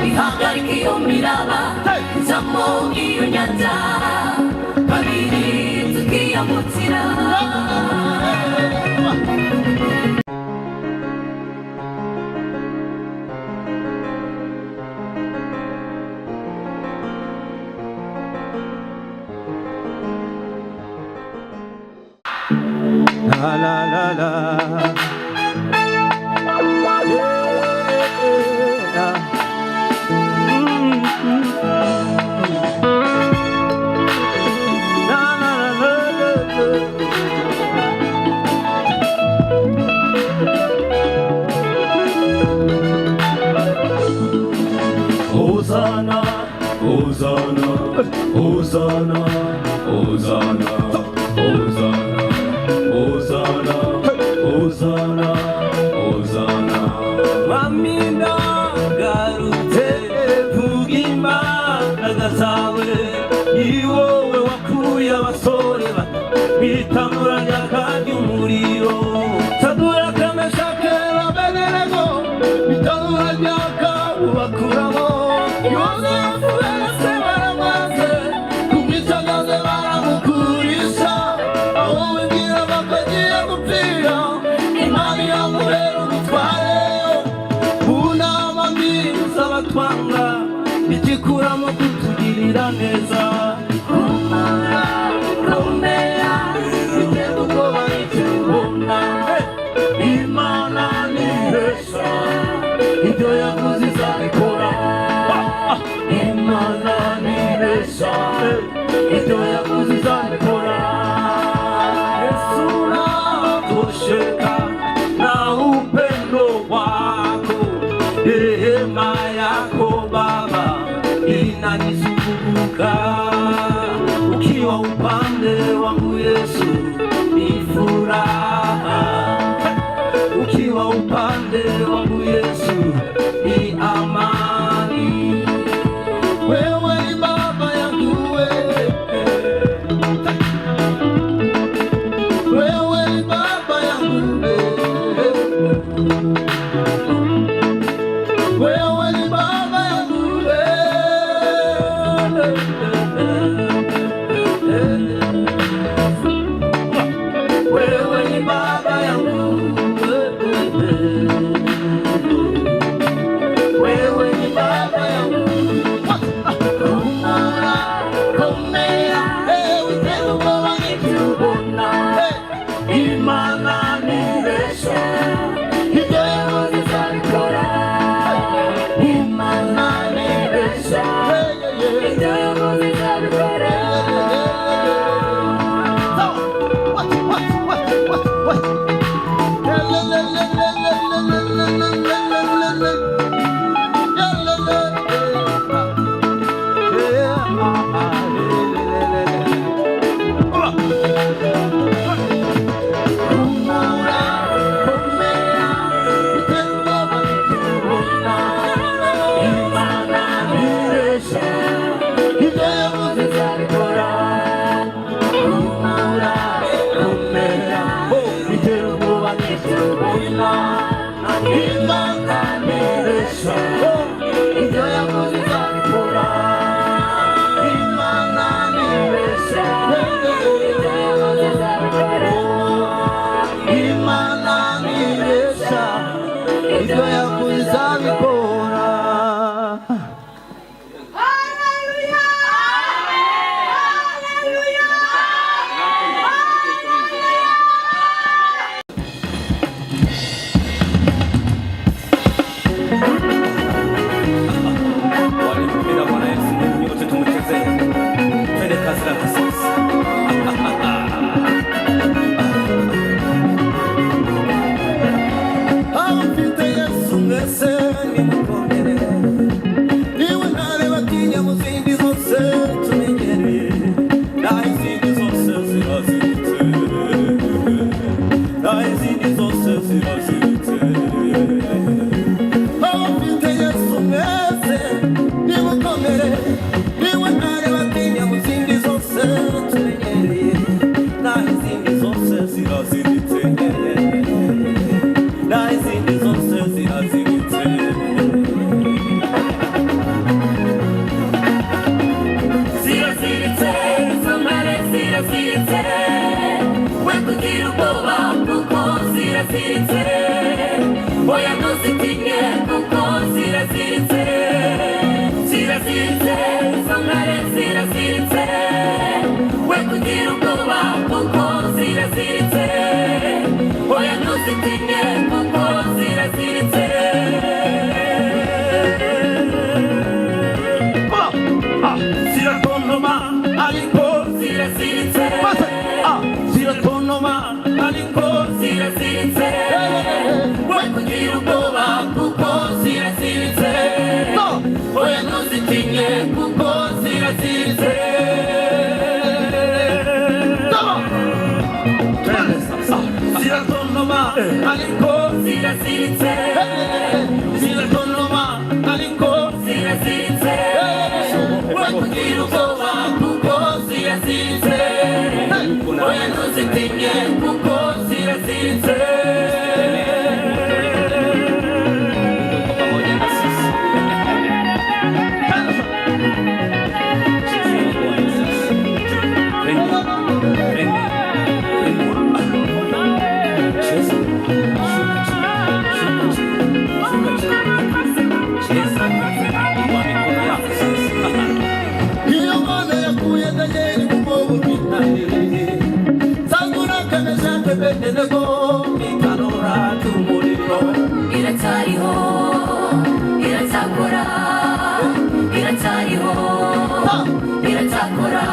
ihagarika iyo miraba ijamo iyo nyanja babiri tukiyambukira la la la la Hosanna, Hosanna, Hosanna, Hosanna, Hosanna, Hosanna, Hosanna, Hosanna. Mamina garute kugimba nagasawe iwowe wakuye abasore bitamura ryakajya umuriro sadura kameshake babenerego bitamura ryaka ubakuramo Yosefu wese baramaze kumwicagaze baramukurisha aho wibwira bakagiye gupfira Imana yamuhera umutware unama mbiza batwanga igikuramo kutugirira neza kumara kumera bitego ubwoba n'ikibona Imana nihesha ibyo yavuze izabikora Imana nihesha ibyo yavuze izabikora Yesu natosheka na upendo wako rehema yako Baba inanizunguka ukiwa upande wangu Yesu ni furaha ukiwa upande wangu Yesu ni amani wewe ni baba yangu wewe ni baba yangu wewe ni baba yangu wewe ni baba yangu wewe ni baba yangu kumara kumera utego ubwoba n'ikibona Imana nibesha ibyo yavuze izabikora Imana nibesha ibyo yavuze izabikora Hallelujah. ziraziritse we kugira ubwoba kuko ziraziritse oya ntuzitinye kuko ziraziritse ziraziritse izo ntare ziraziritse we kugira ubwoba kuko ziraziritse oya ntuzitinye kuko ziraziritse ziratonoma ariko ziraziritse ziratonoma ariko ziraziritse we kugira ubwoba kuko ziraziritse oya ntuzitinye kuko ziraziritse ziratonoma ariko ziraziritse ziratonoma ariko ziraziritse we kugira ubwoba kuko ziraziritse oya ntuzitinye kuko ziraziritse iracyariho iracyakora iracyariho iracyakora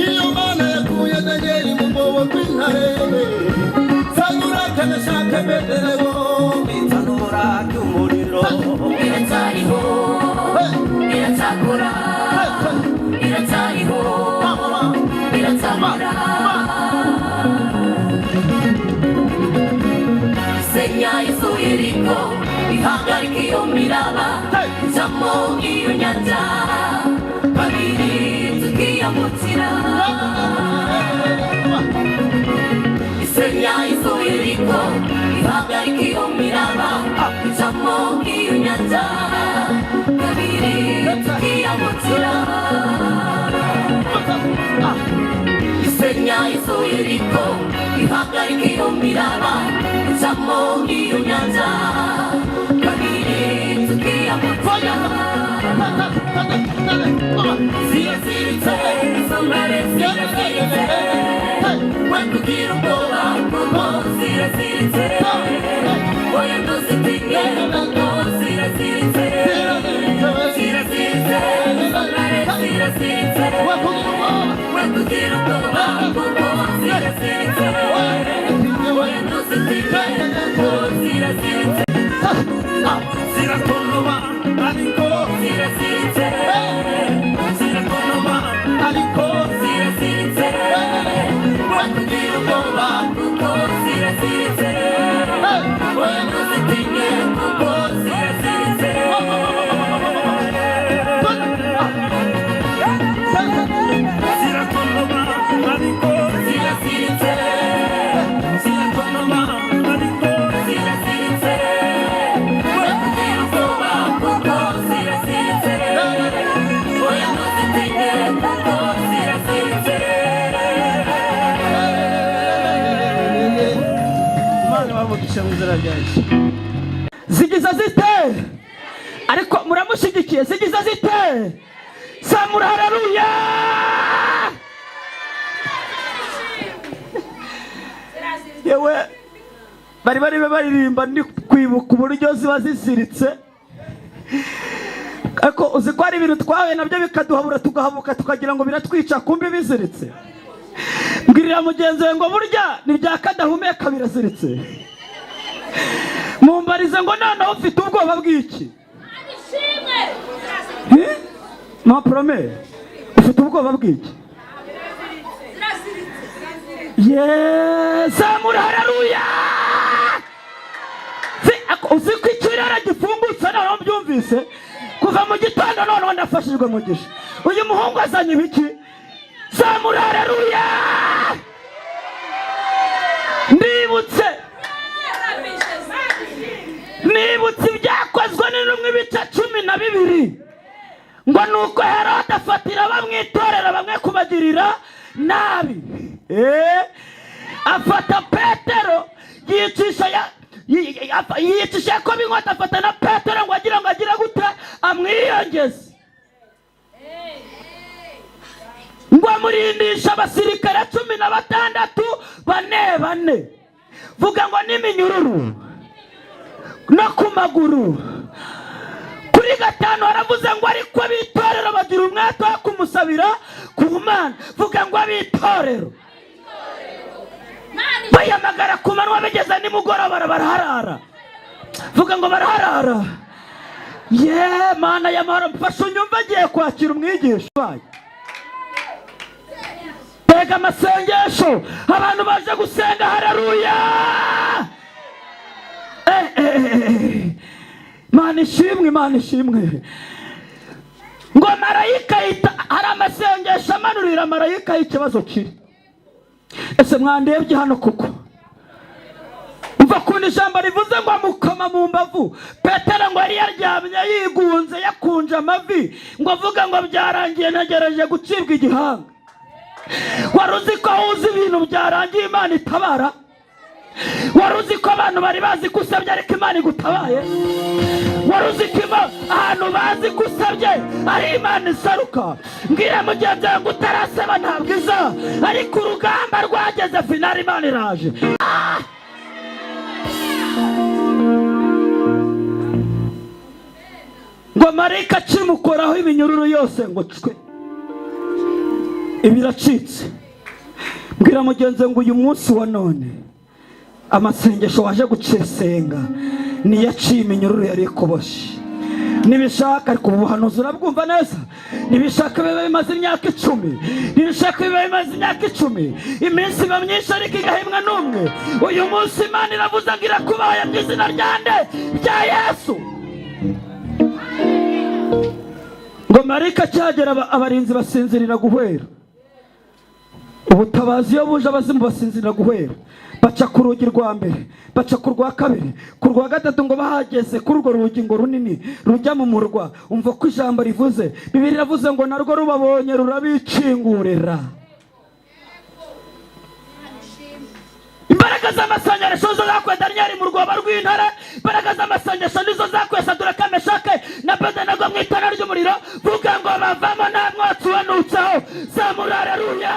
iyo mana yakuye danieli mu mwobo rw'intare sangura kanashaka bedelebo itanura ry'umuriro iracyariho iracyakora iracyariho iracyakora senya izo yeriko ihagarika iyo miraba ijamo iyo nyanja kabiri tukiyambukira isenya izo yeriko ihagarika iyo miraba ijamo iyo nyanja kabiri tukiyambukira isenya izo yeriko ihagarika iyo miraba ijamo iyo nyanja kabiri tukiyambukira ziraziritse izo ntare ziraziritse we kugira ubwoba kuko ziraziritse oya ntuzitinye kuko ziraziritse ziraziritse izo ntare ziraziritse we kugira ubwoba kuko ziraziritse oya ntuzitinye kuko ziraziritse ziratonoma ariko ziraziritse ziratonoma ariko ziraziritse we kugira ubwoba kuko ziraziritse oya ntuzitinye kuko ziraziritse ziratonoma ariko ziraziritse ziratonoma ariko ziraziritse we kugira ubwoba kuko ziraziritse oya ntuzitinye kuko ziraziritse Imana bavugisha mu izina rya Yesu. zigiza zite ariko muramushyigikiye zigiza zite samura haleluya yewe bari baririmba ndi kwibuka uburyo ziba ziziritse ariko uzi ko hari ibintu twahuye nabyo bikaduhabura tugahabuka tukagira ngo biratwica kumbi biziritse mbwirira mugenzi we ngo burya ni bya kadahumeka biraziritse mumbarize ngo noneho ufite ubwoba bw'iki ma promere ufite ubwoba bw'iki zamura haleluya uzi ko ikirere gifungutse noneho mbyumvise kuva mu gitondo noneho ndafashijwe mugisha uyu muhungu azanye ibiki zamura haleluya nibutse ibyakozwe n'intumwa ibice 12 ngo nuko Herode afatira bamwitorera bamwe kubagirira nabi. Afata Petero yicisha Yakobo inkota, afata na Petero ngo agira gute amwiyongeze, ngo amurindisha abasirikare 16 bane, vuga ngo n'iminyururu no ku maguru. Kuri 5 aravuze ngo ariko abitorero bagira umwete wo kumusabira ku Mana, vuga ngo abitorero bayamagara ku manwa bageza nimugoroba baraharara, vuga ngo baraharara. Mana y'amahoro, mfasha unyumva agiye kwakira umwigisha wayo. Tega amasengesho, abantu baje gusenga, haleluya. Mana ishimwe. Ngo marayika hari amasengesho amanurira marayika y'ikibazo kiri. Ese mwandebye hano kuko umva kundi ijambo rivuze ngo amukoma mu mbavu. Petero ngo yari yaryamye yigunze yakunje amavi, ngo avuga ngo byarangiye ntegereje gucibwa igihanga. Wari uzi ko uzi ibintu byarangiye Imana itabara? Wari uzi ko abantu bari bazi ko usabye ariko Imana igutabaye? Wari uzi ko ahantu bazi ko usabye ari Imana isaruka? Mbwira mugenzi wawe ngo utarasaba ntabwo iza, ariko urugamba rwageze finali Imana iraje. Ngo marayika akimukoraho iminyururu yose ngo cwe ibiracitse. Mbwira mugenzi ngo uyu munsi wa none amasengesho waje gucesenga niyo aciye iminyururu yari ikuboshe. Nibishaka ariko ubuhanuzi urabwumva neza, nibishaka bibe bimaze imyaka 10, nibishaka bibe bimaze imyaka 10, iminsi iba myinshi ariko igahimwa n'umwe. Uyu munsi Imana iravuze ngo irakubaye mu izina rya Yesu. Ngo marayika cyagera abarinzi basinzirira guhwera. Ubutabazi iyo buje abazimu basinzirira guhwera, baca ku rugi rwa mbere, baca ku rwa kabiri, ku rwa gatatu, ngo bahageze kuri urwo rugi ngo runini rujya mu murwa. Umva ko ijambo rivuze, Bibiliya iravuze ngo narwo rubabonye rurabikingurira. Imbaraga z'amasengesho nizo zakuye Daniyeli mu rwobo rw'intare. Imbaraga z'amasengesho nizo zakuye Saduraka, Meshake na Abedenego mu itara ry'umuriro. Vuga ngo bavamo nta mwotsi wanutseho. Zamura haleluya.